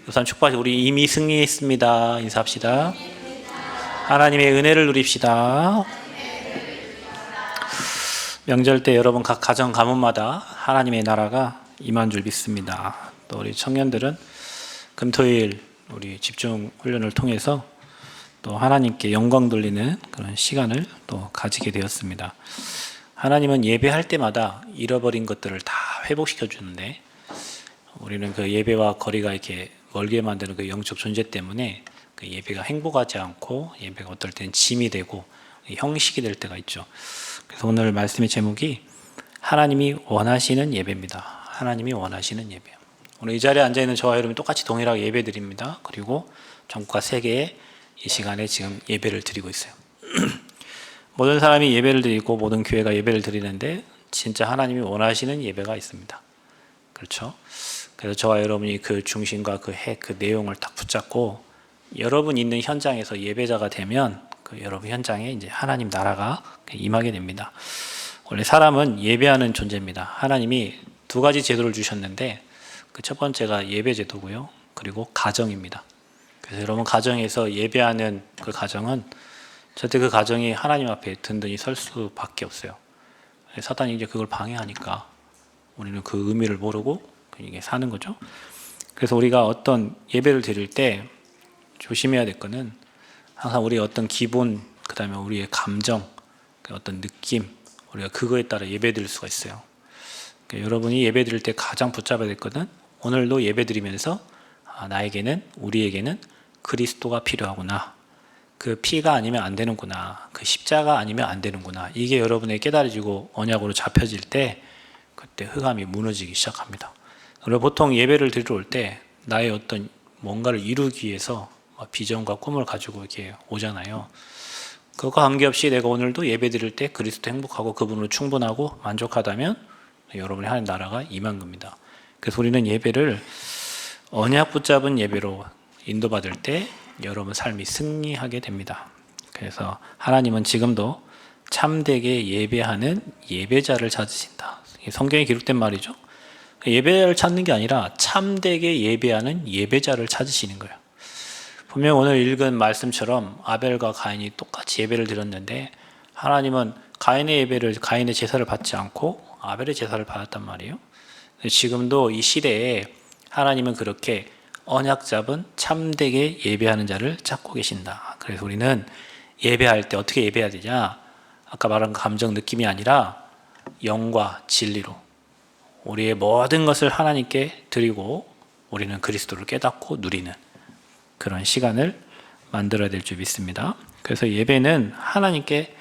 우선 축복하시 우리 이미 승리했습니다. 인사합시다. 하나님의 은혜를 누립시다. 명절 때 여러분 각 가정 가문마다 하나님의 나라가 임한 줄 믿습니다. 또 우리 청년들은 금토일 우리 집중 훈련을 통해서 또 하나님께 영광 돌리는 그런 시간을 또 가지게 되었습니다. 하나님은 예배할 때마다 잃어버린 것들을 다 회복시켜 주는데 우리는 그 예배와 거리가 이렇게 멀게 만드는 그 영적 존재 때문에 그 예배가 행복하지 않고 예배가 어떨 때는 짐이 되고 형식이 될 때가 있죠. 그래서 오늘 말씀의 제목이 하나님이 원하시는 예배입니다. 하나님이 원하시는 예배. 오늘 이 자리에 앉아있는 저와 여러분이 똑같이 동일하게 예배 드립니다. 그리고 전국과 세계에 이 시간에 지금 예배를 드리고 있어요. 모든 사람이 예배를 드리고 모든 교회가 예배를 드리는데 진짜 하나님이 원하시는 예배가 있습니다. 그렇죠? 그래서 저와 여러분이 그 중심과 그 내용을 딱 붙잡고 여러분 있는 현장에서 예배자가 되면 그 여러분 현장에 이제 하나님 나라가 임하게 됩니다. 원래 사람은 예배하는 존재입니다. 하나님이 두 가지 제도를 주셨는데 그 첫 번째가 예배 제도고요. 그리고 가정입니다. 그래서 여러분 가정에서 예배하는 그 가정은 절대 그 가정이 하나님 앞에 든든히 설 수밖에 없어요. 사단이 이제 그걸 방해하니까 우리는 그 의미를 모르고 이게 사는 거죠. 그래서 우리가 어떤 예배를 드릴 때 조심해야 될 거는 항상 우리의 어떤 기본, 그 다음에 우리의 감정, 어떤 느낌, 우리가 그거에 따라 예배 드릴 수가 있어요. 그러니까 여러분이 예배 드릴 때 가장 붙잡아야 될 거는 오늘도 예배 드리면서 나에게는, 우리에게는 그리스도가 필요하구나. 그 피가 아니면 안 되는구나. 그 십자가 아니면 안 되는구나. 이게 여러분의 깨달아지고 언약으로 잡혀질 때 그때 흑암이 무너지기 시작합니다. 그리고 보통 예배를 드리러 올 때 나의 어떤 뭔가를 이루기 위해서 비전과 꿈을 가지고 이렇게 오잖아요. 그거 관계없이 내가 오늘도 예배 드릴 때 그리스도 행복하고 그분으로 충분하고 만족하다면 여러분의 하나님 나라가 임한 겁니다. 그래서 우리는 예배를 언약 붙잡은 예배로 인도받을 때 여러분 삶이 승리하게 됩니다. 그래서 하나님은 지금도 참되게 예배하는 예배자를 찾으신다. 성경에 기록된 말이죠. 예배를 찾는 게 아니라 참되게 예배하는 예배자를 찾으시는 거예요. 분명 오늘 읽은 말씀처럼 아벨과 가인이 똑같이 예배를 드렸는데 하나님은 가인의 제사를 받지 않고 아벨의 제사를 받았단 말이에요. 지금도 이 시대에 하나님은 그렇게 언약 잡은 참되게 예배하는 자를 찾고 계신다. 그래서 우리는 예배할 때 어떻게 예배해야 되냐? 아까 말한 감정, 느낌이 아니라 영과 진리로 우리의 모든 것을 하나님께 드리고 우리는 그리스도를 깨닫고 누리는 그런 시간을 만들어야 될 줄 믿습니다. 그래서 예배는 하나님께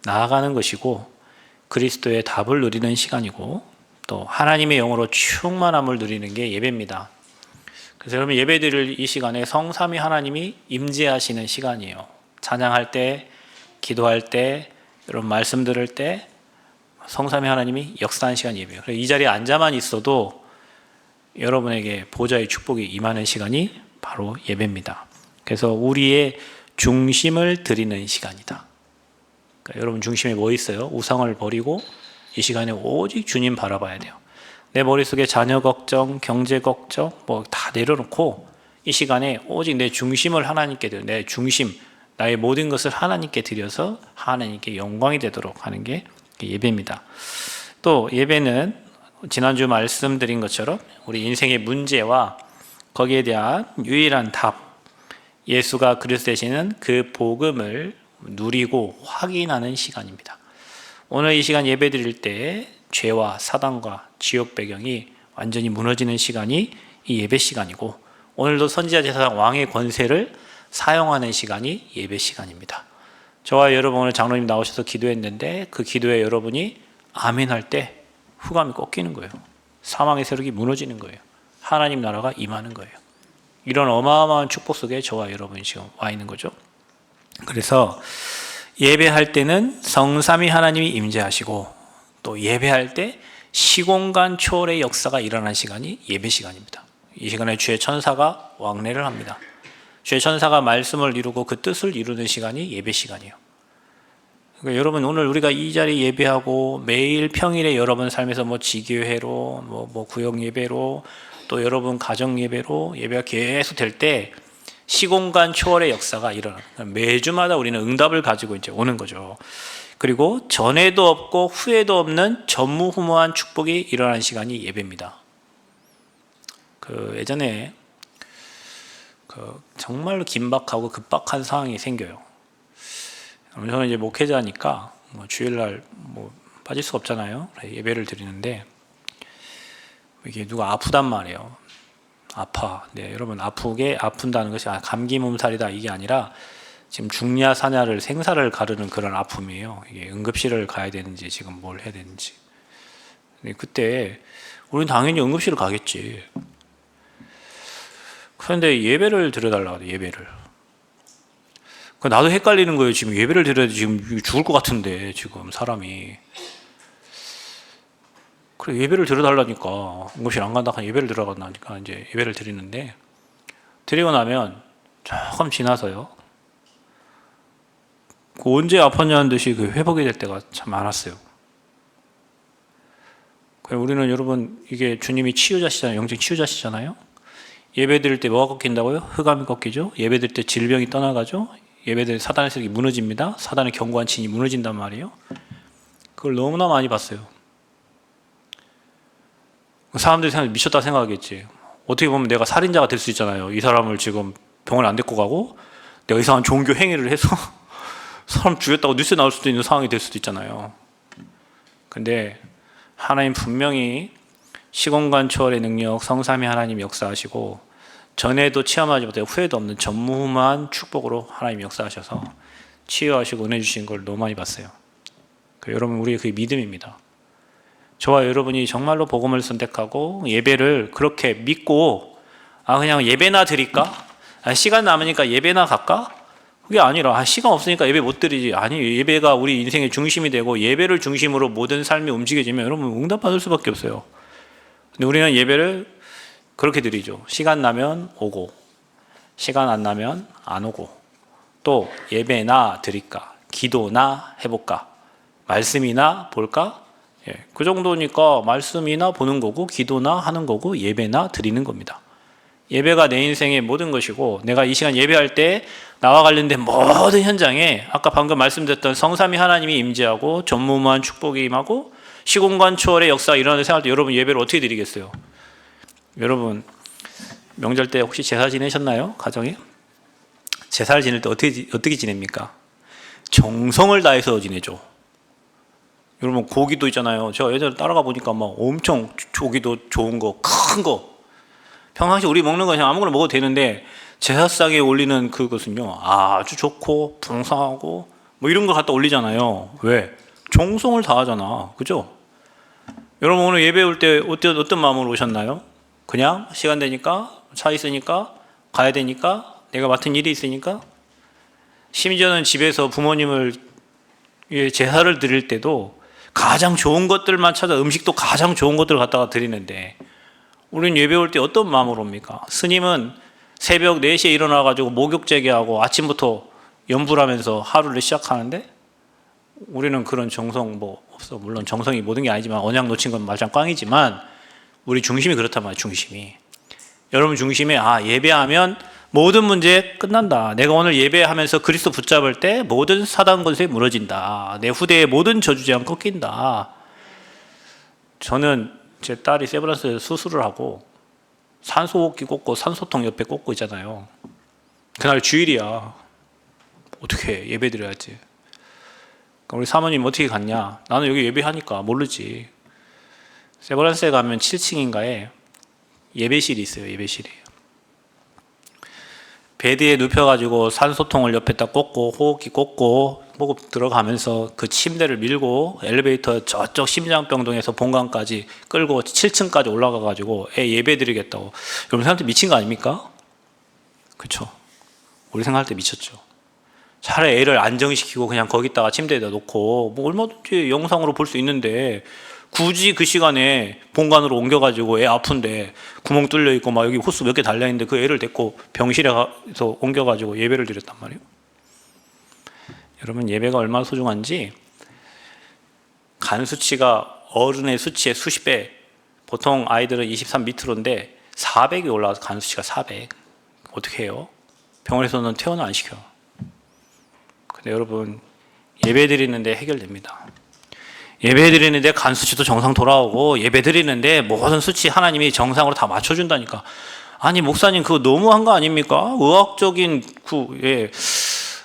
나아가는 것이고 그리스도의 답을 누리는 시간이고 또 하나님의 영으로 충만함을 누리는 게 예배입니다. 그래서 여러분 예배 드릴 이 시간에 성삼위 하나님이 임재하시는 시간이에요. 찬양할 때, 기도할 때, 여러분 말씀 들을 때 성삼위 하나님이 역사하는 시간 예배예요. 그래서 이 자리에 앉아만 있어도 여러분에게 보좌의 축복이 임하는 시간이 바로 예배입니다. 그래서 우리의 중심을 드리는 시간이다. 그러니까 여러분 중심에 뭐 있어요? 우상을 버리고 이 시간에 오직 주님 바라봐야 돼요. 내 머릿속에 자녀 걱정, 경제 걱정 뭐 다 내려놓고 이 시간에 오직 내 중심을 하나님께 드려, 내 중심, 나의 모든 것을 하나님께 드려서 하나님께 영광이 되도록 하는 게 예배입니다. 또 예배는 지난주 말씀드린 것처럼 우리 인생의 문제와 거기에 대한 유일한 답, 예수가 그리스도 되시는 그 복음을 누리고 확인하는 시간입니다. 오늘 이 시간 예배 드릴 때 죄와 사단과 지옥 배경이 완전히 무너지는 시간이 이 예배 시간이고 오늘도 선지자 제사장 왕의 권세를 사용하는 시간이 예배 시간입니다. 저와 여러분 오늘 장로님 나오셔서 기도했는데 그 기도에 여러분이 아멘 할 때 흑암이 꺾이는 거예요. 사망의 세력이 무너지는 거예요. 하나님 나라가 임하는 거예요. 이런 어마어마한 축복 속에 저와 여러분이 지금 와 있는 거죠. 그래서 예배할 때는 성삼위 하나님이 임재하시고 또 예배할 때 시공간 초월의 역사가 일어나는 시간이 예배 시간입니다. 이 시간에 주의 천사가 왕래를 합니다. 주의 천사가 말씀을 이루고 그 뜻을 이루는 시간이 예배 시간이에요. 그러니까 여러분 오늘 우리가 이 자리 예배하고 매일 평일에 여러분 삶에서 뭐 지교회로 뭐 구역 예배로 또 여러분 가정 예배로 예배가 계속 될 때 시공간 초월의 역사가 일어나요. 매주마다 우리는 응답을 가지고 이제 오는 거죠. 그리고 전에도 없고 후에도 없는 전무후무한 축복이 일어나는 시간이 예배입니다. 예전에 정말로 긴박하고 급박한 상황이 생겨요. 저는 이제 목회자니까 주일날 빠질 수가 없잖아요. 예배를 드리는데 이게 누가 아프단 말이에요. 아파. 네, 여러분 아픈다는 것이 감기 몸살이다 이게 아니라 지금 중야 사냐를 생사를 가르는 그런 아픔이에요. 이게 응급실을 가야 되는지 지금 뭘 해야 되는지. 그때 우리는 당연히 응급실을 가겠지. 그런데 예배를 드려달라고 해요. 예배를. 나도 헷갈리는 거예요. 지금 예배를 드려야지 지금 죽을 것 같은데 지금 사람이. 그래 예배를 드려달라니까 응급실 안 간다 하니까 예배를 들어간다니까 이제 예배를 드리는데 드리고 나면 조금 지나서요. 언제 아팠냐는 듯이 회복이 될 때가 참 많았어요. 우리는 여러분 이게 주님이 치유자시잖아요. 영적 치유자시잖아요. 예배 드릴 때 뭐가 꺾인다고요? 흑암이 꺾이죠. 예배 드릴 때 질병이 떠나가죠. 예배 드릴 때 사단의 세력이 무너집니다. 사단의 견고한 진이 무너진단 말이에요. 그걸 너무나 많이 봤어요. 사람들이 미쳤다 생각하겠지. 어떻게 보면 내가 살인자가 될 수 있잖아요. 이 사람을 지금 병원에 안 데리고 가고 내가 이상한 종교 행위를 해서 사람 죽였다고 뉴스에 나올 수도 있는 상황이 될 수도 있잖아요. 근데 하나님 분명히 시공간 초월의 능력, 성삼위 하나님 역사하시고 전에도 체험하지 못해 후에도 없는 전무후무한 축복으로 하나님 역사하셔서 치유하시고 은혜 주신 걸 너무 많이 봤어요. 여러분 우리의 그 믿음입니다. 저와 여러분이 정말로 복음을 선택하고 예배를 그렇게 믿고 그냥 예배나 드릴까? 시간 남으니까 예배나 갈까? 그게 아니라 시간 없으니까 예배 못 드리지. 아니 예배가 우리 인생의 중심이 되고 예배를 중심으로 모든 삶이 움직여지면 여러분 응답받을 수밖에 없어요. 근데 우리는 예배를 그렇게 드리죠. 시간 나면 오고 시간 안 나면 안 오고 또 예배나 드릴까? 기도나 해볼까? 말씀이나 볼까? 그 정도니까 말씀이나 보는 거고 기도나 하는 거고 예배나 드리는 겁니다. 예배가 내 인생의 모든 것이고 내가 이 시간 예배할 때 나와 관련된 모든 현장에 아까 방금 말씀드렸던 성삼위 하나님이 임재하고 전무후무한 축복이 임하고 시공간 초월의 역사가 일어나는 생활 때 여러분 예배를 어떻게 드리겠어요? 여러분 명절 때 혹시 제사 지내셨나요? 가정에? 제사를 지낼 때 어떻게 지냅니까? 정성을 다해서 지내죠. 여러분 고기도 있잖아요. 제가 예전에 따라가 보니까 막 엄청 고기도 좋은 거, 큰 거. 평상시 우리 먹는 거 그냥 아무거나 먹어도 되는데 제사상에 올리는 그것은요 아주 좋고 풍성하고 이런 거 갖다 올리잖아요. 왜? 정성을 다하잖아. 그죠? 여러분 오늘 예배 올 때 어떤 마음으로 오셨나요? 그냥 시간 되니까 차 있으니까 가야 되니까 내가 맡은 일이 있으니까 심지어는 집에서 부모님을 제사를 드릴 때도 가장 좋은 것들만 찾아 음식도 가장 좋은 것들을 갖다가 드리는데 우리는 예배 올 때 어떤 마음으로 옵니까? 스님은 새벽 4시에 일어나가지고 목욕제기하고 아침부터 염불하면서 하루를 시작하는데 우리는 그런 정성 없어. 물론 정성이 모든 게 아니지만 언약 놓친 건 말짱 꽝이지만 우리 중심이 그렇단 말이에요. 중심이. 여러분 중심에 예배하면 모든 문제 끝난다. 내가 오늘 예배하면서 그리스도 붙잡을 때 모든 사단 권세 무너진다. 내 후대의 모든 저주제한 꺾인다. 저는 제 딸이 세브란스에서 수술을 하고 산소호흡기 꽂고 산소통 옆에 꽂고 있잖아요. 그날 주일이야. 어떻게 예배 드려야지. 우리 사모님 어떻게 갔냐? 나는 여기 예배하니까 모르지. 세브란스에 가면 7층인가에 예배실이 있어요. 예배실이. 베드에 눕혀가지고 산소통을 옆에다 꽂고 호흡기 꽂고 호흡 들어가면서 그 침대를 밀고 엘리베이터 저쪽 심장병동에서 본관까지 끌고 7층까지 올라가가지고 애 예배 드리겠다고. 여러분 생각할 때 미친 거 아닙니까? 그렇죠? 우리 생각할 때 미쳤죠. 차라리 애를 안정시키고 그냥 거기다가 침대에다 놓고 얼마든지 영상으로 볼 수 있는데 굳이 그 시간에 본관으로 옮겨가지고 애 아픈데 구멍 뚫려 있고 여기 호스 몇 개 달려 있는데 그 애를 데리고 병실에 가서 옮겨가지고 예배를 드렸단 말이에요. 여러분 예배가 얼마나 소중한지 간 수치가 어른의 수치의 수십 배, 보통 아이들은 23 밑으로인데 400이 올라가서 간 수치가 400. 어떻게 해요? 병원에서는 퇴원을 안 시켜. 근데 여러분, 예배 드리는데 해결됩니다. 예배 드리는데 간 수치도 정상 돌아오고, 예배 드리는데 모든 수치 하나님이 정상으로 다 맞춰준다니까. 아니, 목사님, 그거 너무한 거 아닙니까? 의학적인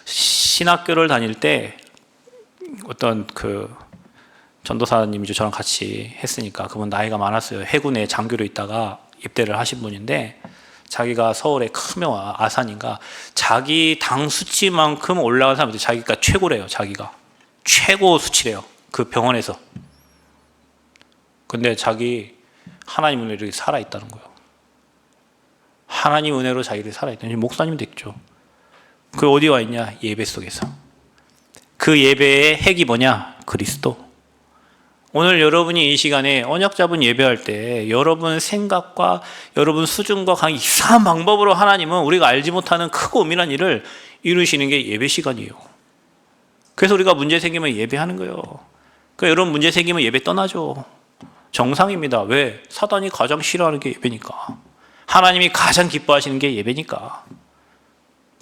신학교를 다닐 때 어떤 전도사님이죠. 저랑 같이 했으니까. 그분 나이가 많았어요. 해군에 장교로 있다가 입대를 하신 분인데, 자기가 서울의 큰 명화 아산인가, 자기 당 수치만큼 올라간 사람들, 자기가 최고래요. 자기가 최고 수치래요. 그 병원에서. 근데 자기 하나님 은혜로 이렇게 살아있다는 거예요. 하나님 은혜로 자기를 살아있다는, 목사님 됐죠. 그 어디 와 있냐? 예배 속에서. 그 예배의 핵이 뭐냐? 그리스도. 오늘 여러분이 이 시간에 언약 잡은 예배할 때 여러분 생각과 여러분 수준과 강 이상한 방법으로 하나님은 우리가 알지 못하는 크고 은밀한 일을 이루시는 게 예배 시간이에요. 그래서 우리가 문제 생기면 예배하는 거예요. 그러니까 여러분 문제 생기면 예배 떠나죠. 정상입니다. 왜? 사단이 가장 싫어하는 게 예배니까. 하나님이 가장 기뻐하시는 게 예배니까.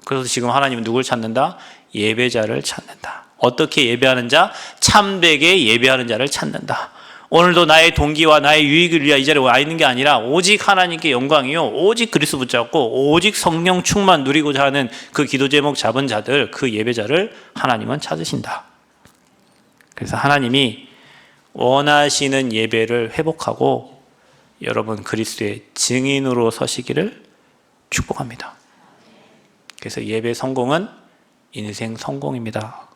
그래서 지금 하나님은 누굴 찾는다? 예배자를 찾는다. 어떻게 예배하는 자? 참되게 예배하는 자를 찾는다. 오늘도 나의 동기와 나의 유익을 위하여 이 자리에 와 있는 게 아니라 오직 하나님께 영광이요, 오직 그리스도 붙잡고 오직 성령 충만 누리고자 하는 그 기도 제목 잡은 자들, 그 예배자를 하나님은 찾으신다. 그래서 하나님이 원하시는 예배를 회복하고 여러분 그리스도의 증인으로 서시기를 축복합니다. 그래서 예배 성공은 인생 성공입니다.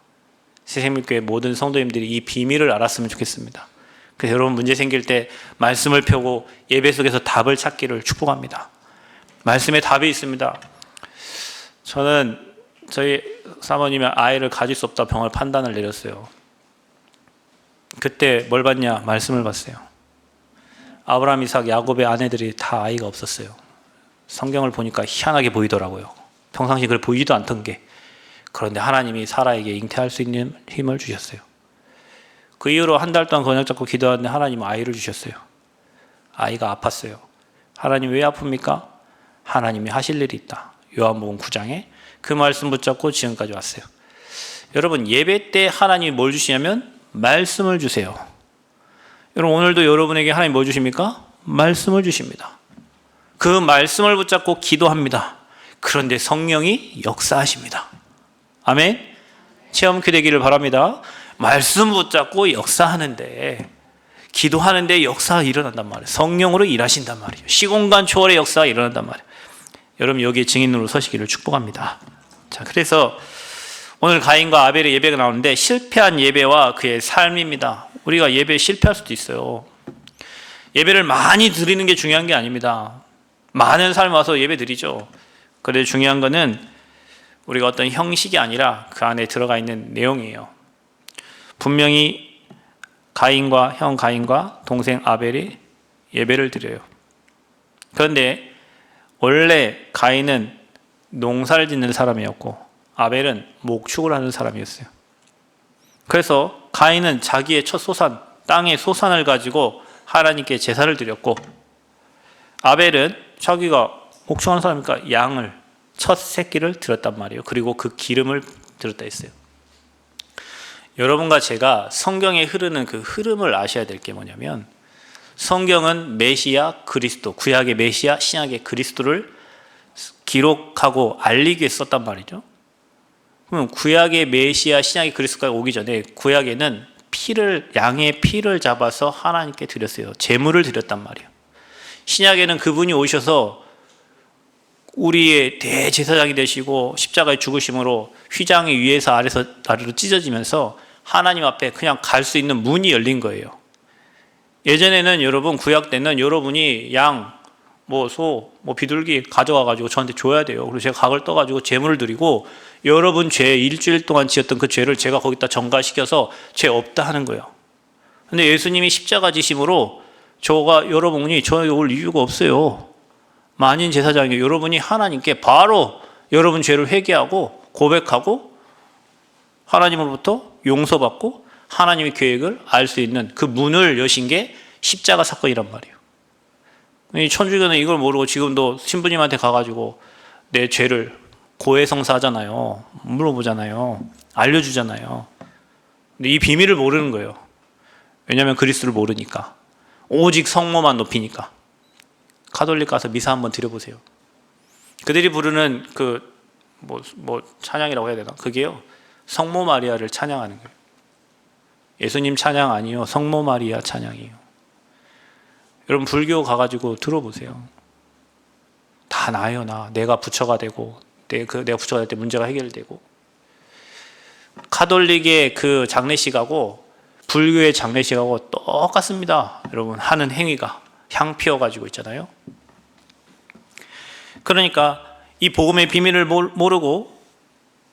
새생명교회 모든 성도님들이 이 비밀을 알았으면 좋겠습니다. 그래서 여러분 문제 생길 때 말씀을 펴고 예배 속에서 답을 찾기를 축복합니다. 말씀에 답이 있습니다. 저는 저희 사모님이 아이를 가질 수 없다 병을 판단을 내렸어요. 그때 뭘 봤냐? 말씀을 봤어요. 아브라함, 이삭, 야곱의 아내들이 다 아이가 없었어요. 성경을 보니까 희한하게 보이더라고요. 평상시 그래 보이지도 않던 게. 그런데 하나님이 사라에게 잉태할 수 있는 힘을 주셨어요. 그 이후로 한 달 동안 건약 잡고 기도하는데 하나님은 아이를 주셨어요. 아이가 아팠어요. 하나님 왜 아픕니까? 하나님이 하실 일이 있다. 요한복음 9장에 그 말씀 붙잡고 지금까지 왔어요. 여러분 예배 때 하나님이 뭘 주시냐면 말씀을 주세요. 여러분 오늘도 여러분에게 하나님 뭘 주십니까? 말씀을 주십니다. 그 말씀을 붙잡고 기도합니다. 그런데 성령이 역사하십니다. 아멘. 체험케 되기를 바랍니다. 말씀 붙잡고 역사하는데, 기도하는데 역사가 일어난단 말이에요. 성령으로 일하신단 말이에요. 시공간 초월의 역사가 일어난단 말이에요. 여러분 여기에 증인으로 서시기를 축복합니다. 자, 그래서 오늘 가인과 아벨의 예배가 나오는데 실패한 예배와 그의 삶입니다. 우리가 예배에 실패할 수도 있어요. 예배를 많이 드리는 게 중요한 게 아닙니다. 많은 사람이 와서 예배 드리죠. 그런데 중요한 거는 우리가 어떤 형식이 아니라 그 안에 들어가 있는 내용이에요. 분명히 형 가인과 동생 아벨이 예배를 드려요. 그런데 원래 가인은 농사를 짓는 사람이었고 아벨은 목축을 하는 사람이었어요. 그래서 가인은 자기의 첫 소산, 땅의 소산을 가지고 하나님께 제사를 드렸고, 아벨은 자기가 목축하는 사람이니까 양을, 첫 새끼를 드렸단 말이에요. 그리고 그 기름을 드렸다 했어요. 여러분과 제가 성경에 흐르는 그 흐름을 아셔야 될 게 뭐냐면, 성경은 메시아 그리스도, 구약의 메시아, 신약의 그리스도를 기록하고 알리기 위해 썼단 말이죠. 그럼 구약의 메시아, 신약의 그리스도가 오기 전에 구약에는 양의 피를 잡아서 하나님께 드렸어요. 제물을 드렸단 말이에요. 신약에는 그분이 오셔서 우리의 대제사장이 되시고 십자가에 죽으심으로 휘장이 위에서 아래로 찢어지면서 하나님 앞에 그냥 갈 수 있는 문이 열린 거예요. 예전에는 여러분 구약 때는 여러분이 양, 소, 비둘기 가져와가지고 저한테 줘야 돼요. 그리고 제가 각을 떠가지고 제물을 드리고 여러분 죄 일주일 동안 지었던 그 죄를 제가 거기다 전가시켜서 죄 없다 하는 거예요. 근데 예수님이 십자가 지심으로 여러분이 저에게 올 이유가 없어요. 만인 제사장이 여러분이 하나님께 바로 여러분 죄를 회개하고 고백하고 하나님으로부터 용서받고 하나님의 계획을 알 수 있는 그 문을 여신 게 십자가 사건이란 말이에요. 이 천주교는 이걸 모르고 지금도 신부님한테 가가지고 내 죄를 고해성사하잖아요. 물어보잖아요. 알려주잖아요. 근데 이 비밀을 모르는 거예요. 왜냐하면 그리스도를 모르니까. 오직 성모만 높이니까. 가톨릭 가서 미사 한번 드려보세요. 그들이 부르는 찬양이라고 해야 되나? 그게요, 성모 마리아를 찬양하는 거예요. 예수님 찬양 아니요, 성모 마리아 찬양이에요. 여러분 불교 가가지고 들어보세요. 다 나예요, 나. 내가 부처가 되고, 내가 부처가 될 때 문제가 해결되고. 가톨릭의 그 장례식하고 불교의 장례식하고 똑같습니다. 여러분 하는 행위가 향 피워가지고 있잖아요. 그러니까 이 복음의 비밀을 모르고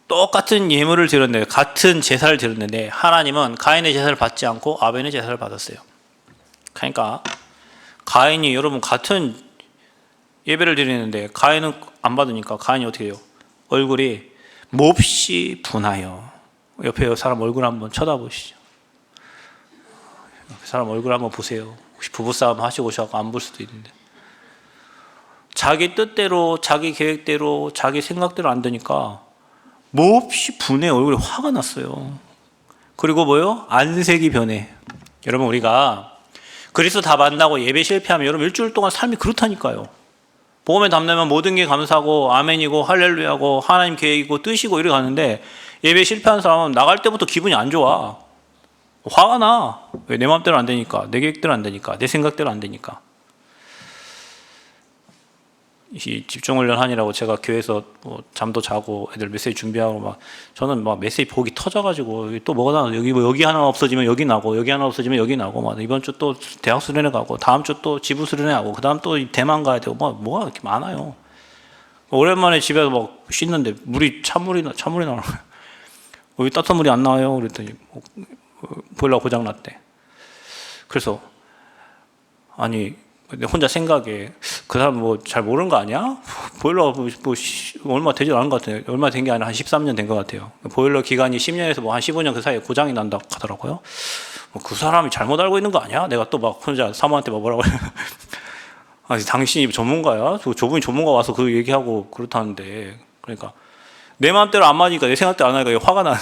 똑같은 예물을 드렸는데, 같은 제사를 드렸는데, 하나님은 가인의 제사를 받지 않고 아벨의 제사를 받았어요. 그러니까 가인이, 여러분 같은 예배를 드리는데 가인은 안 받으니까 가인이 어떻게 해요? 얼굴이 몹시 분하여. 옆에 사람 얼굴 한번 쳐다보시죠. 옆에 사람 얼굴 한번 보세요. 혹시 부부싸움 하시고 오셔서 안 볼 수도 있는데, 자기 뜻대로, 자기 계획대로, 자기 생각대로 안 되니까 몹시 분해. 얼굴에 화가 났어요. 그리고 뭐요? 안색이 변해. 여러분 우리가 그리스도 다 만나고 예배 실패하면 여러분 일주일 동안 삶이 그렇다니까요. 복음에 담내면 모든 게 감사하고 아멘이고 할렐루야고 하나님 계획이고 뜻이고 이렇게 가는데, 예배 실패한 사람은 나갈 때부터 기분이 안 좋아. 화가 나. 왜? 내 마음대로 안 되니까, 내 계획대로 안 되니까, 내 생각대로 안 되니까. 이 집중훈련 하느라고 제가 교회에서 잠도 자고 애들 메시지 준비하고 저는 메시지 복이 터져가지고, 또 뭐가 나, 여기 하나 없어지면 여기 나고, 여기 하나 없어지면 여기 나고, 이번 주 또 대학 수련회 가고, 다음 주 또 지부 수련회 가고, 그 다음 또 대만 가야 되고, 뭐가 이렇게 많아요. 오랜만에 집에서 씻는데 찬물이 나오는 거예요. 왜 따뜻한 물이 안 나와요? 그랬더니 보일러 고장 났대. 그래서 아니 혼자 생각에, 그 사람 잘 모르는 거 아니야? 보일러 얼마 되지 않은 것 같아요. 얼마 된 게 아니라 한 13년 된 것 같아요. 보일러 기간이 10년에서 한 15년 그 사이에 고장이 난다 하더라고요. 그 사람이 잘못 알고 있는 거 아니야? 내가 또 혼자 사모한테 뭐라고 아니 당신이 전문가야? 저분이 전문가 와서 그 얘기하고 그렇다는데. 그러니까 내 마음대로 안 맞으니까, 내 생각대로 안 하니까 화가 나.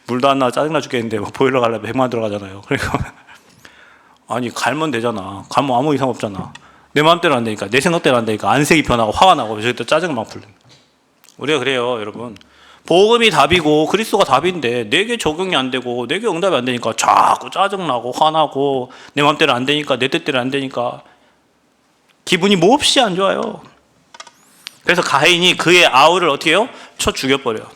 물도 안 나 짜증나 죽겠는데 보일러 가려면 100만 들어가잖아요. 그러니까 아니 갈면 되잖아. 가면 아무 이상 없잖아. 내 마음대로 안 되니까, 내 생각대로 안 되니까 안색이 변하고 화가 나고, 저기 또 짜증 막 풀려. 우리가 그래요, 여러분. 복음이 답이고 그리스도가 답인데 내게 적용이 안 되고 내게 응답이 안 되니까 자꾸 짜증 나고 화나고, 내 마음대로 안 되니까, 내 뜻대로 안 되니까 기분이 몹시 안 좋아요. 그래서 가인이 그의 아우를 어떻게 해요? 쳐 죽여버려요.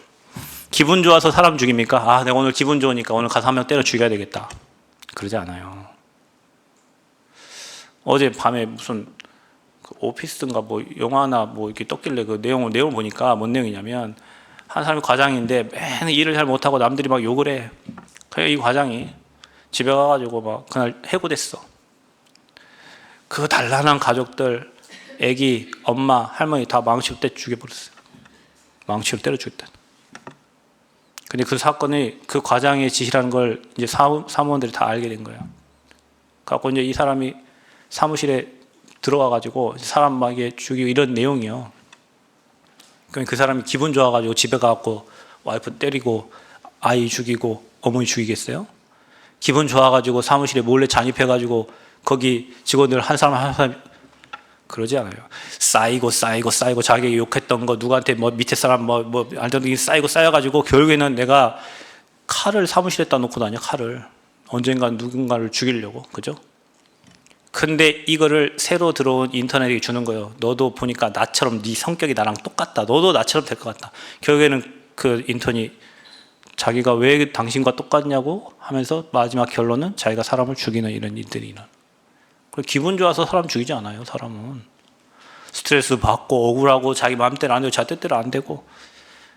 기분 좋아서 사람 죽입니까? 내가 오늘 기분 좋으니까 오늘 가서 한 명 때려 죽여야 되겠다. 그러지 않아요. 어제 밤에 무슨 오피스인가 영화나 이렇게 떴길래 그 내용을 보니까 뭔 내용이냐면, 한 사람이 과장인데 맨 일을 잘 못하고 남들이 막 욕을 해. 그래 이 과장이 집에 가가지고 그날 해고됐어. 그 단란한 가족들, 애기, 엄마, 할머니 다 망치로 때려 죽여버렸어요. 망치로 때려 죽였다. 근데 그 사건이 그 과장의 짓이라는 걸 이제 사무원들이 다 알게 된 거예요. 그래서 이제 이 사람이 사무실에 들어와가지고 사람 막 죽이고 이런 내용이요. 그러니까 그 사람이 기분 좋아가지고 집에 가갖고 와이프 때리고 아이 죽이고 어머니 죽이겠어요? 기분 좋아가지고 사무실에 몰래 잔입해가지고 거기 직원들 한 사람 그러지 않아요. 쌓이고 자기 욕했던 거 누구한테 밑에 사람 알던 쌓이고 쌓여가지고 결국에는 내가 칼을 사무실에다 놓고 다녀. 칼을 언젠가 누군가를 죽이려고. 그죠? 근데 이거를 새로 들어온 인터넷에 주는 거예요. 너도 보니까 나처럼, 네 성격이 나랑 똑같다. 너도 나처럼 될 것 같다. 결국에는 그 인턴이 자기가 왜 당신과 똑같냐고 하면서 마지막 결론은 자기가 사람을 죽이는 이런 일들이 일어나. 기분 좋아서 사람 죽이지 않아요. 사람은 스트레스 받고 억울하고 자기 마음대로 안 되고 자기 뜻대로 안 되고.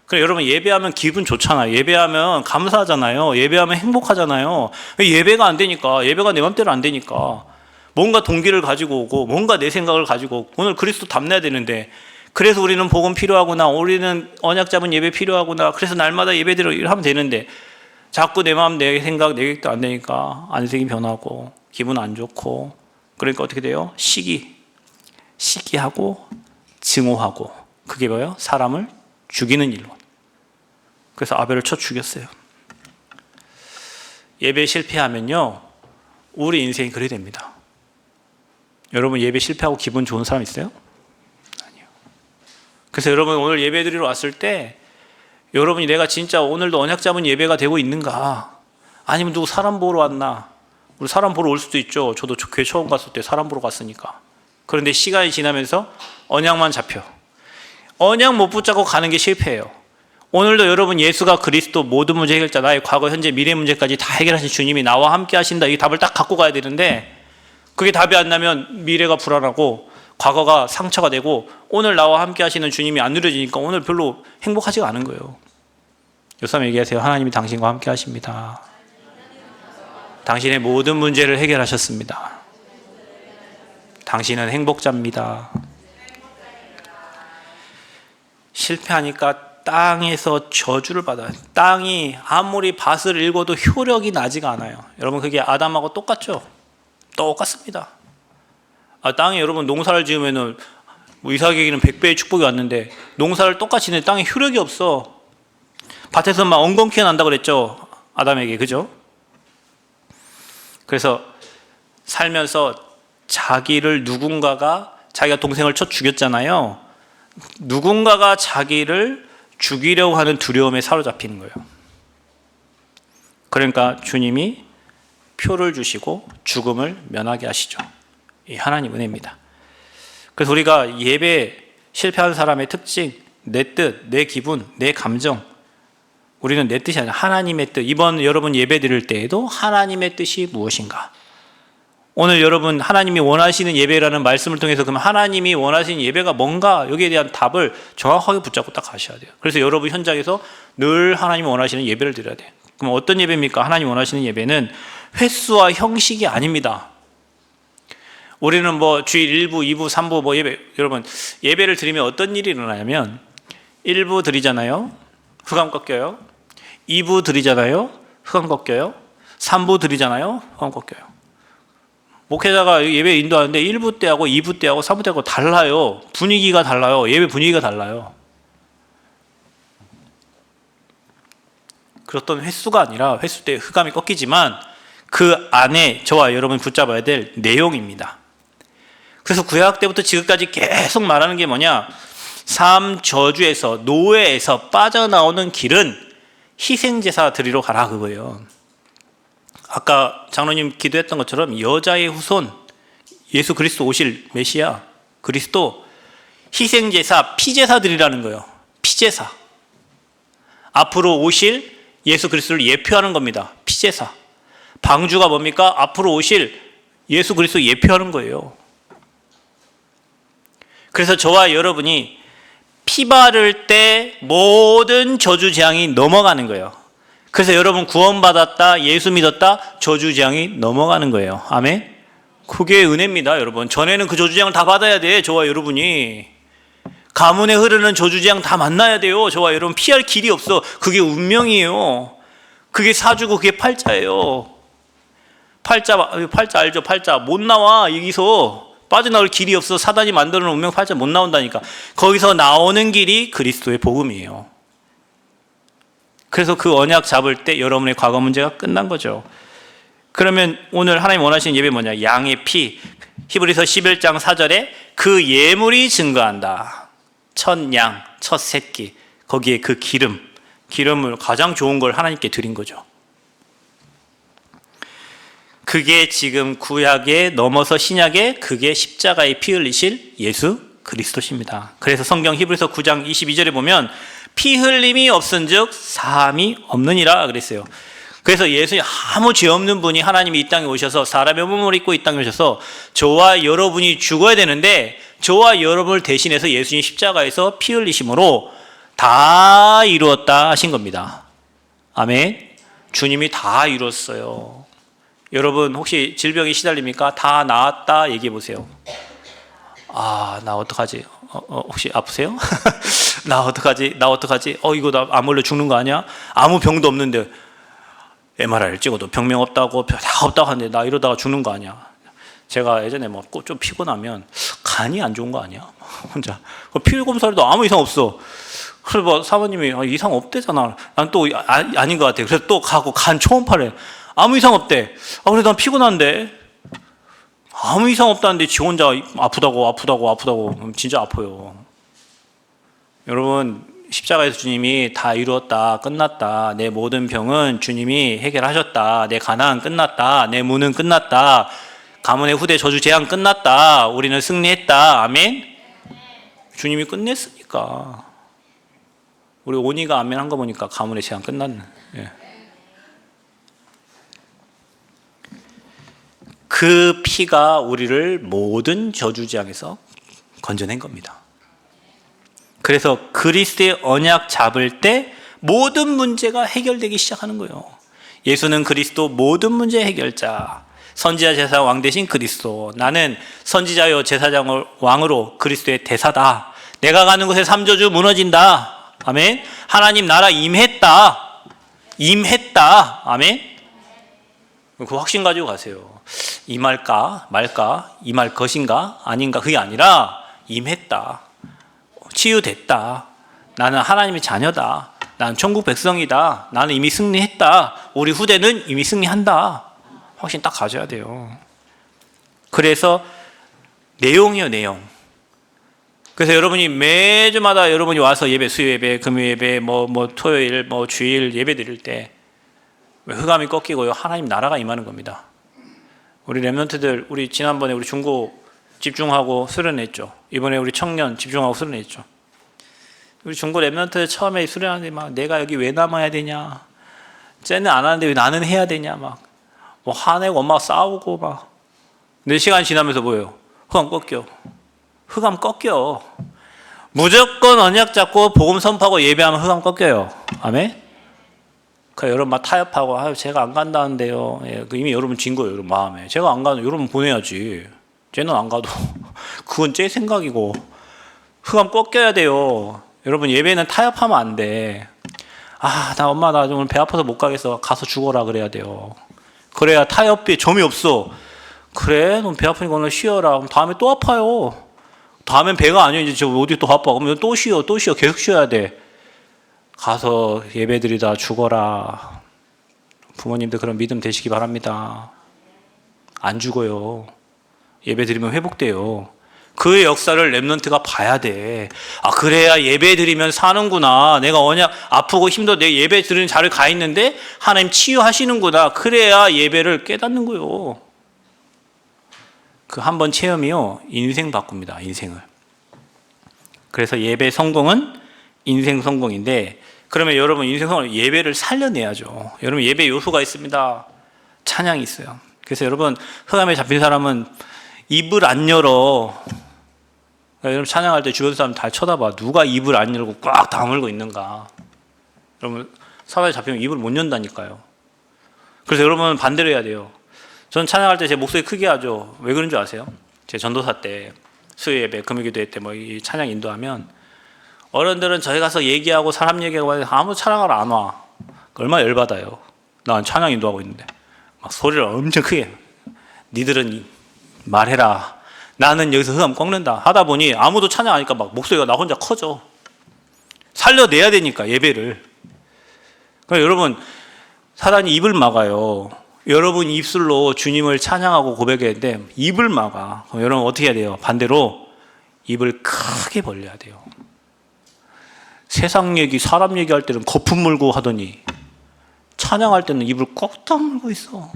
그래 여러분, 예배하면 기분 좋잖아요. 예배하면 감사하잖아요. 예배하면 행복하잖아요. 예배가 안 되니까, 예배가 내 마음대로 안 되니까 뭔가 동기를 가지고 오고 뭔가 내 생각을 가지고 오고, 오늘 그리스도 답내야 되는데, 그래서 우리는 복음 필요하구나, 우리는 언약 잡은 예배 필요하구나, 그래서 날마다 예배드려 하면 되는데 자꾸 내 마음, 내 생각, 내 계획도 안 되니까 안색이 변하고 기분 안 좋고, 그러니까 어떻게 돼요? 시기, 시기하고 증오하고, 그게 뭐예요? 사람을 죽이는 일로. 그래서 아벨을 쳐 죽였어요. 예배 실패하면요, 우리 인생이 그래 됩니다. 여러분 예배 실패하고 기분 좋은 사람 있어요? 아니요. 그래서 여러분 오늘 예배 드리러 왔을 때 여러분이 내가 진짜 오늘도 언약 잡은 예배가 되고 있는가, 아니면 누구 사람 보러 왔나? 우리 사람 보러 올 수도 있죠. 저도 교회 처음 갔을 때 사람 보러 갔으니까. 그런데 시간이 지나면서 언약만 잡혀. 언약 못 붙잡고 가는 게 실패예요. 오늘도 여러분 예수가 그리스도 모든 문제 해결자, 나의 과거, 현재, 미래 문제까지 다 해결하신 주님이 나와 함께 하신다, 이 답을 딱 갖고 가야 되는데, 그게 답이 안 나면 미래가 불안하고 과거가 상처가 되고 오늘 나와 함께 하시는 주님이 안 누려지니까 오늘 별로 행복하지가 않은 거예요. 요사람 얘기하세요. 하나님이 당신과 함께 하십니다. 당신의 모든 문제를 해결하셨습니다. 당신은 행복자입니다. 실패하니까 땅에서 저주를 받아요. 땅이 아무리 밭을 읽어도 효력이 나지가 않아요. 여러분 그게 아담하고 똑같죠? 똑같습니다. 땅에 여러분 농사를 지으면은 뭐 이삭에게는 100배의 축복이 왔는데 농사를 똑같이 했는데 땅에 효력이 없어. 밭에서 막 엉겅퀴가 난다고 그랬죠, 아담에게. 그죠? 그래서 살면서 자기를 누군가가, 자기가 동생을 쳐 죽였잖아요. 누군가가 자기를 죽이려고 하는 두려움에 사로잡히는 거예요. 그러니까 주님이 표를 주시고 죽음을 면하게 하시죠. 이 하나님 은혜입니다. 그래서 우리가 예배 실패한 사람의 특징, 내 뜻, 내 기분, 내 감정, 우리는 내 뜻이 아니라 하나님의 뜻. 이번 여러분 예배 드릴 때에도 하나님의 뜻이 무엇인가? 오늘 여러분 하나님이 원하시는 예배라는 말씀을 통해서 그럼 하나님이 원하시는 예배가 뭔가, 여기에 대한 답을 정확하게 붙잡고 딱 가셔야 돼요. 그래서 여러분 현장에서 늘 하나님이 원하시는 예배를 드려야 돼요. 그럼 어떤 예배입니까? 하나님이 원하시는 예배는 횟수와 형식이 아닙니다. 우리는 뭐 주일 1부, 2부, 3부 뭐 예배, 여러분 예배를 드리면 어떤 일이 일어나냐면 1부 드리잖아요. 흑암 꺾여요. 2부 드리잖아요. 흑암 꺾여요. 3부 드리잖아요. 흑암 꺾여요. 목회자가 예배 인도하는데 1부 때하고 2부 때하고 3부 때하고 달라요. 분위기가 달라요. 예배 분위기가 달라요. 그렇던 횟수가 아니라, 횟수 때 흑암이 꺾이지만 그 안에 저와 여러분이 붙잡아야 될 내용입니다. 그래서 구약 때부터 지금까지 계속 말하는 게 뭐냐? 삶 저주에서, 노예에서 빠져나오는 길은 희생제사 드리러 가라, 그거예요. 아까 장로님 기도했던 것처럼 여자의 후손, 예수 그리스도 오실 메시아 그리스도, 희생제사, 피제사 드리라는 거예요. 피제사. 앞으로 오실 예수 그리스도를 예표하는 겁니다. 피제사. 방주가 뭡니까? 앞으로 오실 예수 그리스도 예표하는 거예요. 그래서 저와 여러분이 피 바를 때 모든 저주 재앙이 넘어가는 거예요. 그래서 여러분 구원받았다, 예수 믿었다, 저주 재앙이 넘어가는 거예요. 아멘. 그게 은혜입니다, 여러분. 전에는 그 저주 재앙을 다 받아야 돼, 저와 여러분이. 가문에 흐르는 저주 재앙 다 만나야 돼요, 저와 여러분. 피할 길이 없어. 그게 운명이에요. 그게 사주고 그게 팔자예요. 팔자 알죠? 팔자 못 나와. 여기서 빠져나올 길이 없어. 사단이 만드는 운명 팔자 못 나온다니까. 거기서 나오는 길이 그리스도의 복음이에요. 그래서 그 언약 잡을 때 여러분의 과거 문제가 끝난 거죠. 그러면 오늘 하나님 원하시는 예배 뭐냐? 양의 피. 히브리서 11장 4절에 그 예물이 증거한다. 첫 양, 첫 새끼. 거기에 그 기름을 가장 좋은 걸 하나님께 드린 거죠. 그게 지금 구약에 넘어서 신약에 그게 십자가에 피 흘리실 예수 그리스도십니다. 그래서 성경 히브리서 9장 22절에 보면 피 흘림이 없은즉 사함이 없느니라 그랬어요. 그래서 예수님, 아무 죄 없는 분이 하나님이 이 땅에 오셔서 사람의 몸을 입고 이 땅에 오셔서 저와 여러분이 죽어야 되는데 저와 여러분을 대신해서 예수님 십자가에서 피 흘리심으로 다 이루었다 하신 겁니다. 아멘. 주님이 다 이뤘어요. 여러분 혹시 질병에 시달립니까? 다 나았다 얘기해 보세요. 나 어떡하지? 혹시 아프세요? 나 어떡하지? 이거 나 암 걸려 죽는 거 아니야? 아무 병도 없는데 MRI를 찍어도 병명 없다고 다 없다고 하는데 나 이러다가 죽는 거 아니야? 제가 예전에 뭐 좀 피곤하면 간이 안 좋은 거 아니야? 혼자. 피 검사해도 아무 이상 없어. 그래서 뭐 사모님이 이상 없대잖아. 난 또 아닌 것 같아. 그래서 또 가고 간 초음파래. 아무 이상 없대. 그래 난 피곤한데. 아무 이상 없다는데 지 혼자 아프다고 진짜 아파요. 여러분 십자가에서 주님이 다 이루었다, 끝났다. 내 모든 병은 주님이 해결하셨다. 내 가난 끝났다. 내 문은 끝났다. 가문의 후대 저주 재앙 끝났다. 우리는 승리했다. 아멘. 주님이 끝냈으니까. 우리 오니가 아멘 한 거 보니까 가문의 재앙 끝났네. 예. 그 피가 우리를 모든 저주 재앙에서 건져낸 겁니다. 그래서 그리스도의 언약 잡을 때 모든 문제가 해결되기 시작하는 거예요. 예수는 그리스도 모든 문제 해결자, 선지자 제사 왕 대신 그리스도. 나는 선지자요 제사장 왕으로 그리스도의 대사다. 내가 가는 곳에 삼저주 무너진다. 아멘. 하나님 나라 임했다. 아멘. 그 확신 가지고 가세요. 임할까 말까, 임할 것인가 아닌가, 그게 아니라 임했다. 치유됐다. 나는 하나님의 자녀다. 나는 천국 백성이다. 나는 이미 승리했다. 우리 후대는 이미 승리한다. 확신 딱 가져야 돼요. 그래서 내용이요, 내용. 그래서 여러분이 매주마다 여러분이 와서 예배, 수요 예배, 금요 예배, 토요일, 주일 예배 드릴 때 흑암이 꺾이고요, 하나님 나라가 임하는 겁니다. 우리 렘넌트들, 우리 지난번에 우리 중고 집중하고 수련했죠. 이번에 우리 청년 집중하고 수련했죠. 우리 중고 렘넌트 처음에 수련하는데 막 내가 여기 왜 남아야 되냐, 쟤는 안 하는데 왜 나는 해야 되냐, 막 화내고 엄마가 싸우고 막. 근데 시간 지나면서 뭐예요? 흑암 꺾여. 무조건 언약 잡고 복음 선포하고 예배하면 흑암 꺾여요. 아멘. 그러니까 여러분 막 타협하고 제가 안 간다는데요. 예, 이미 여러분 진 거예요, 여러분 마음에. 제가 안 가도 여러분 보내야지. 쟤는 안 가도 그건 제 생각이고. 흑암 꺾여야 돼요. 여러분 예배는 타협하면 안 돼. 나 엄마 나 오늘 배 아파서 못 가겠어. 가서 죽어라 그래야 돼요. 그래야 타협이 점이 없어. 그래, 넌 배 아프니까 오늘 쉬어라. 그럼 다음에 또 아파요. 다음엔 배가 아니야. 이제 저 어디 또 아파. 그러면 또 쉬어. 계속 쉬어야 돼. 가서 예배드리다 죽어라. 부모님들 그런 믿음 되시기 바랍니다. 안 죽어요. 예배드리면 회복돼요. 그 역사를 렘넌트가 봐야 돼. 그래야 예배드리면 사는구나. 내가 언약 아프고 힘들어 내 예배 드리는 자리에 가 있는데 하나님 치유하시는구나. 그래야 예배를 깨닫는 거예요. 그 한 번 체험이요, 인생 바꿉니다. 인생을. 그래서 예배 성공은 인생 성공인데, 그러면 여러분 인생 성공, 예배를 살려내야죠. 여러분 예배 요소가 있습니다. 찬양이 있어요. 그래서 여러분 흑암에 잡힌 사람은 입을 안 열어. 그러니까 여러분 찬양할 때 주변 사람 다 쳐다봐. 누가 입을 안 열고 꽉 다물고 있는가. 여러분 사람에 잡히면 입을 못 연다니까요. 그래서 여러분은 반대로 해야 돼요. 저는 찬양할 때 제 목소리 크게 하죠. 왜 그런 줄 아세요? 제 전도사 때 수요 예배, 금요기도회 때 이 찬양 인도하면 어른들은 저희 가서 얘기하고 사람 얘기하고 아무 찬양하러 안 와. 얼마나 열받아요. 난 찬양 인도하고 있는데 막 소리를 엄청 크게. 니들은 말해라. 나는 여기서 흑암 꺾는다. 하다 보니 아무도 찬양하니까 막 목소리가 나 혼자 커져. 살려내야 되니까 예배를. 그러니까 여러분 사단이 입을 막아요. 여러분 입술로 주님을 찬양하고 고백했는데 입을 막아. 그럼 여러분 어떻게 해야 돼요? 반대로 입을 크게 벌려야 돼요. 세상 얘기, 사람 얘기할 때는 거품 물고 하더니 찬양할 때는 입을 꼭 다물고 있어.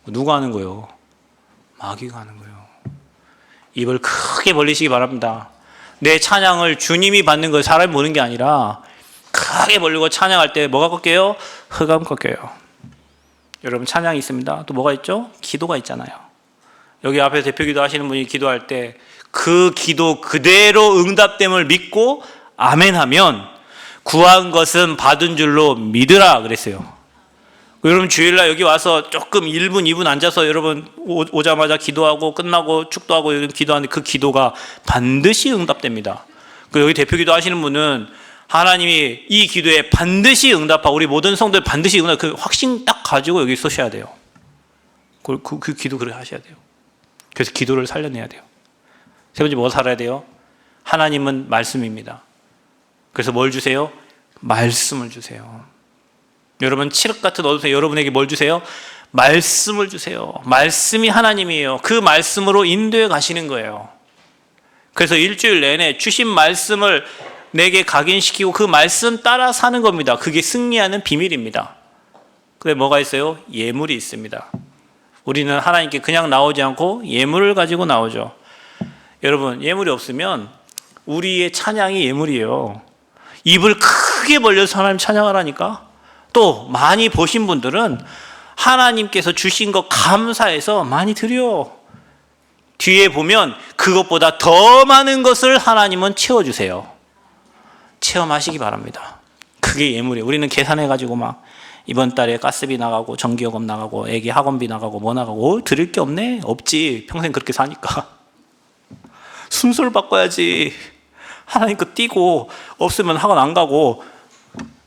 누가 하는 거예요? 마귀가 하는 거예요. 입을 크게 벌리시기 바랍니다. 내 찬양을 주님이 받는 걸 사람이 보는 게 아니라 크게 벌리고 찬양할 때 뭐가 꺾여요? 흑암 꺾여요. 여러분 찬양이 있습니다. 또 뭐가 있죠? 기도가 있잖아요. 여기 앞에 대표기도 하시는 분이 기도할 때 그 기도 그대로 응답됨을 믿고 아멘 하면 구한 것은 받은 줄로 믿으라 그랬어요. 여러분 주일날 여기 와서 조금 1분, 2분 앉아서 여러분 오자마자 기도하고 끝나고 축도하고 기도하는데 그 기도가 반드시 응답됩니다. 여기 대표기도 하시는 분은 하나님이 이 기도에 반드시 응답하고 우리 모든 성도들 반드시 응답, 그 확신 딱 가지고 여기 서셔야 돼요. 그 기도 그렇게 하셔야 돼요. 그래서 기도를 살려내야 돼요. 세 번째 뭐 살아야 돼요? 하나님은 말씀입니다. 그래서 뭘 주세요? 말씀을 주세요. 여러분 칠흑 같은 어둠에 여러분에게 뭘 주세요? 말씀을 주세요. 말씀이 하나님이에요. 그 말씀으로 인도해 가시는 거예요. 그래서 일주일 내내 주신 말씀을 내게 각인시키고 그 말씀 따라 사는 겁니다. 그게 승리하는 비밀입니다. 근데 뭐가 있어요? 예물이 있습니다. 우리는 하나님께 그냥 나오지 않고 예물을 가지고 나오죠. 여러분, 예물이 없으면 우리의 찬양이 예물이에요. 입을 크게 벌려서 하나님 찬양하라니까. 또 많이 보신 분들은 하나님께서 주신 것 감사해서 많이 드려. 뒤에 보면 그것보다 더 많은 것을 하나님은 채워주세요. 체험하시기 바랍니다. 그게 예물이에요. 우리는 계산해가지고 막 이번 달에 가스비 나가고 전기요금 나가고 애기 학원비 나가고 뭐 나가고 드릴 게 없네? 없지. 평생 그렇게 사니까. 순서를 바꿔야지. 하나님 거 띄고 없으면 학원 안 가고.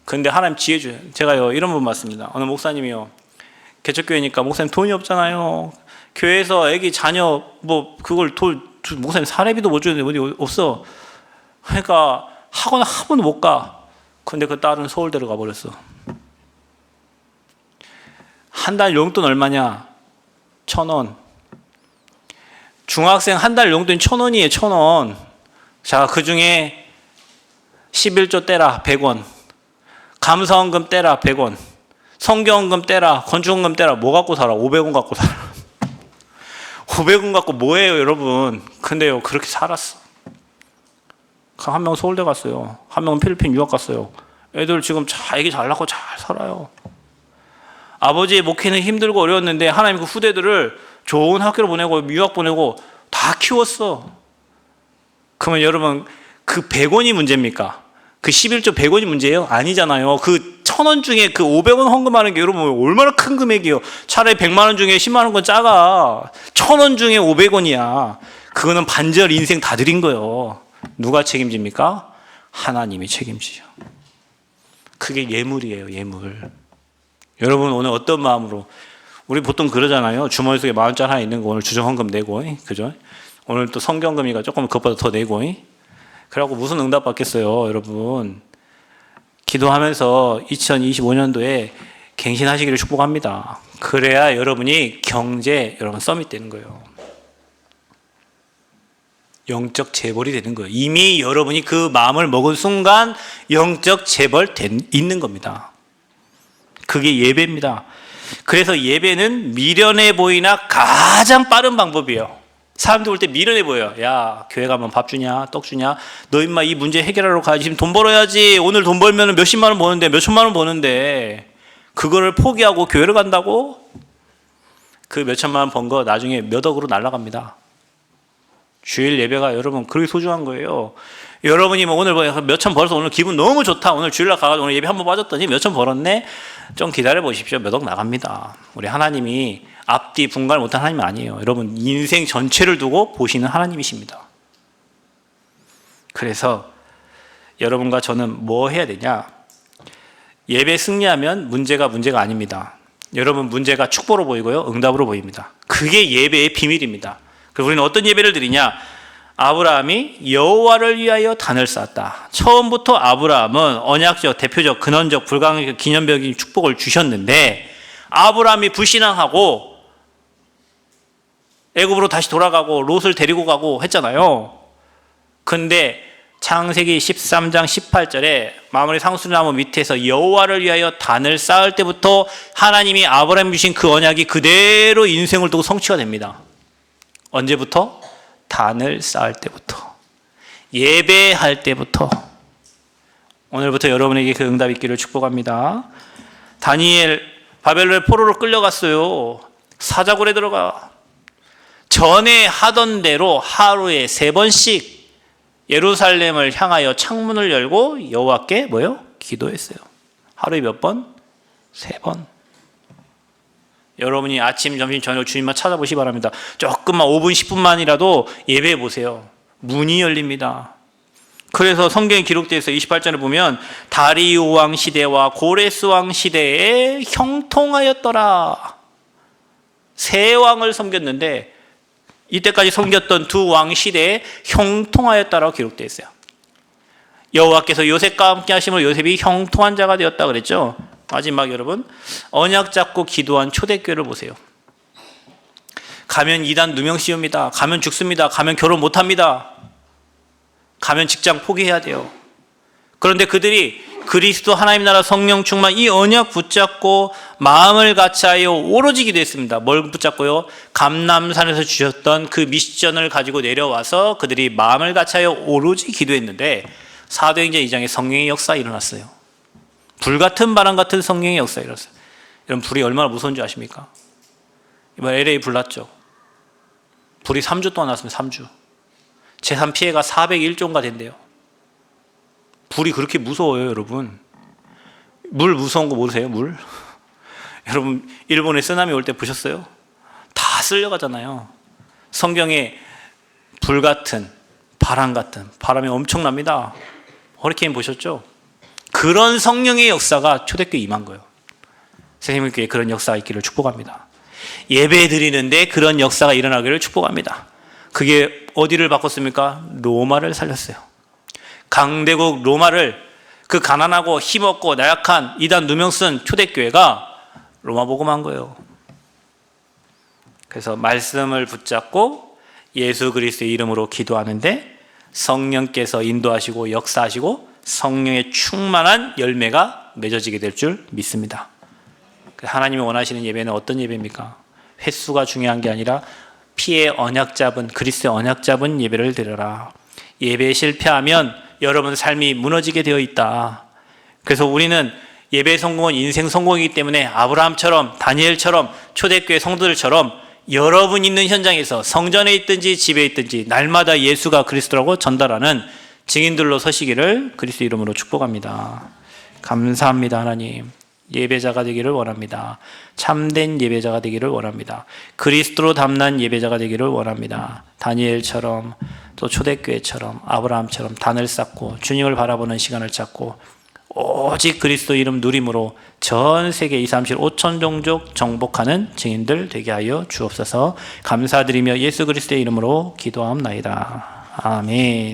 근데 하나님 지혜 줘요. 제가요 이런 분 봤습니다. 어느 목사님이요. 개척교회니까 목사님 돈이 없잖아요. 교회에서 애기 자녀 뭐 그걸 목사님 사례비도 못 주는데 어디 없어. 그러니까 학원 한 번도 못 가. 근데 그 딸은 서울대로 가버렸어. 한 달 용돈 얼마냐? 1,000원. 중학생 한 달 용돈이 1,000원이에요. 1,000원. 자, 그 중에 11조 떼라 100원. 감사원금 떼라 100원. 성경원금 떼라. 건축원금 떼라. 뭐 갖고 살아? 500원 갖고 살아. 500원 갖고 뭐해요, 여러분? 근데요, 그렇게 살았어. 한 명은 서울대 갔어요. 한 명은 필리핀 유학 갔어요. 애들 지금 애기 잘 낳고 잘 살아요. 아버지의 목회는 힘들고 어려웠는데 하나님 그 후대들을 좋은 학교로 보내고 유학 보내고 다 키웠어. 그러면 여러분 그 100원이 문제입니까? 그 11조 100원이 문제예요? 아니잖아요. 그 1,000원 중에 그 500원 헌금하는 게 여러분 얼마나 큰 금액이에요. 차라리 100만 원 중에 10만 원 건 작아. 1,000원 중에 500원이야. 그거는 반절 인생 다 드린 거예요. 누가 책임집니까? 하나님이 책임지죠. 그게 예물이에요. 예물. 여러분 오늘 어떤 마음으로, 우리 보통 그러잖아요. 주머니 속에 10,000원짜리 하나 있는 거 오늘 주정헌금 내고, 그죠? 오늘 또 성경금이가 조금 그것보다 더 내고, 그래갖고 무슨 응답 받겠어요, 여러분. 기도하면서 2025년도에 갱신하시기를 축복합니다. 그래야 여러분이 여러분 서밋 되는 거예요. 영적 재벌이 되는 거예요. 이미 여러분이 그 마음을 먹은 순간 영적 재벌 있는 겁니다. 그게 예배입니다. 그래서 예배는 미련해 보이나 가장 빠른 방법이에요. 사람들 볼 때 미련해 보여요. 야, 교회 가면 밥 주냐? 떡 주냐? 너 임마 이 문제 해결하러 가야지. 지금 돈 벌어야지. 오늘 돈 벌면 몇십만 원 버는데, 몇천만 원 버는데 그거를 포기하고 교회를 간다고? 그 몇천만 원 번 거 나중에 몇 억으로 날아갑니다. 주일 예배가 여러분 그렇게 소중한 거예요. 여러분이 뭐 오늘 몇천 벌어서 오늘 기분 너무 좋다. 오늘 주일날 가가지고 오늘 예배 한번 빠졌더니 몇천 벌었네. 좀 기다려 보십시오. 몇 억 나갑니다. 우리 하나님이 앞뒤 분간을 못한 하나님은 아니에요. 여러분 인생 전체를 두고 보시는 하나님이십니다. 그래서 여러분과 저는 뭐 해야 되냐? 예배 승리하면 문제가 아닙니다. 여러분 문제가 축복으로 보이고요. 응답으로 보입니다. 그게 예배의 비밀입니다. 그리고 우리는 어떤 예배를 드리냐? 아브라함이 여호와를 위하여 단을 쌓았다. 처음부터 아브라함은 언약적, 대표적, 근원적, 불가항적, 기념적인 축복을 주셨는데 아브라함이 불신앙하고 애굽으로 다시 돌아가고 롯을 데리고 가고 했잖아요. 근데 창세기 13장 18절에 마무리 상수나무 밑에서 여호와를 위하여 단을 쌓을 때부터 하나님이 아브라함이 주신 그 언약이 그대로 인생을 두고 성취가 됩니다. 언제부터? 단을 쌓을 때부터, 예배할 때부터. 오늘부터 여러분에게 그 응답이 있기를 축복합니다. 다니엘 바벨론의 포로로 끌려갔어요. 사자굴에 들어가. 전에 하던 대로 하루에 3번씩 예루살렘을 향하여 창문을 열고 여호와께 뭐요? 기도했어요. 하루에 몇 번? 3번. 여러분이 아침, 점심, 저녁 주님만 찾아보시기 바랍니다. 조금만 5분, 10분만이라도 예배해 보세요. 문이 열립니다. 그래서 성경에 기록되어 있어요. 28절에 보면 다리오 왕 시대와 고레스 왕 시대에 형통하였더라. 세 왕을 섬겼는데 이때까지 섬겼던 두 왕 시대에 형통하였다라고 기록되어 있어요. 여호와께서 요셉과 함께 하심으로 요셉이 형통한 자가 되었다 그랬죠. 마지막 여러분, 언약 잡고 기도한 초대교회를 보세요. 가면 이단 누명 씌웁니다. 가면 죽습니다. 가면 결혼 못합니다. 가면 직장 포기해야 돼요. 그런데 그들이 그리스도 하나님 나라 성령 충만 이 언약 붙잡고 마음을 같이하여 오로지 기도했습니다. 뭘 붙잡고요? 감람산에서 주셨던 그 미션을 가지고 내려와서 그들이 마음을 같이하여 오로지 기도했는데 사도행전 2장에 성령의 역사가 일어났어요. 불같은 바람 같은 성령의 역사가 일어났어요. 여러분, 불이 얼마나 무서운 줄 아십니까? 이번 LA 불 났죠. 불이 3주 동안 났으면 3주. 재산 피해가 401조가 된대요. 불이 그렇게 무서워요, 여러분. 물 무서운 거 모르세요? 물? 여러분, 일본에 쓰나미 올 때 보셨어요? 다 쓸려가잖아요. 성경에 불 같은, 바람 같은, 바람이 엄청납니다. 허리케인 보셨죠? 그런 성령의 역사가 초대교회에 임한 거예요. 선생님께 그런 역사가 있기를 축복합니다. 예배 드리는데 그런 역사가 일어나기를 축복합니다. 그게 어디를 바꿨습니까? 로마를 살렸어요. 강대국 로마를, 그 가난하고 힘없고 나약한 이단 누명 쓴 초대교회가 로마 복음한 거예요. 그래서 말씀을 붙잡고 예수 그리스도의 이름으로 기도하는데 성령께서 인도하시고 역사하시고 성령의 충만한 열매가 맺어지게 될 줄 믿습니다. 하나님이 원하시는 예배는 어떤 예배입니까? 횟수가 중요한 게 아니라 피의 언약 잡은, 그리스도의 언약 잡은 예배를 드려라. 예배에 실패하면 여러분 삶이 무너지게 되어 있다. 그래서 우리는 예배 성공은 인생 성공이기 때문에 아브라함처럼, 다니엘처럼, 초대교회 성도들처럼 여러분 있는 현장에서 성전에 있든지 집에 있든지 날마다 예수가 그리스도라고 전달하는 증인들로 서시기를 그리스도 이름으로 축복합니다. 감사합니다. 하나님, 예배자가 되기를 원합니다. 참된 예배자가 되기를 원합니다. 그리스도로 담난 예배자가 되기를 원합니다. 다니엘처럼, 또 초대교회처럼, 아브라함처럼 단을 쌓고 주님을 바라보는 시간을 찾고 오직 그리스도 이름 누림으로 전 세계 2, 3, 7, 5천 종족 정복하는 증인들 되게 하여 주옵소서. 감사드리며 예수 그리스도의 이름으로 기도하옵나이다. 아멘.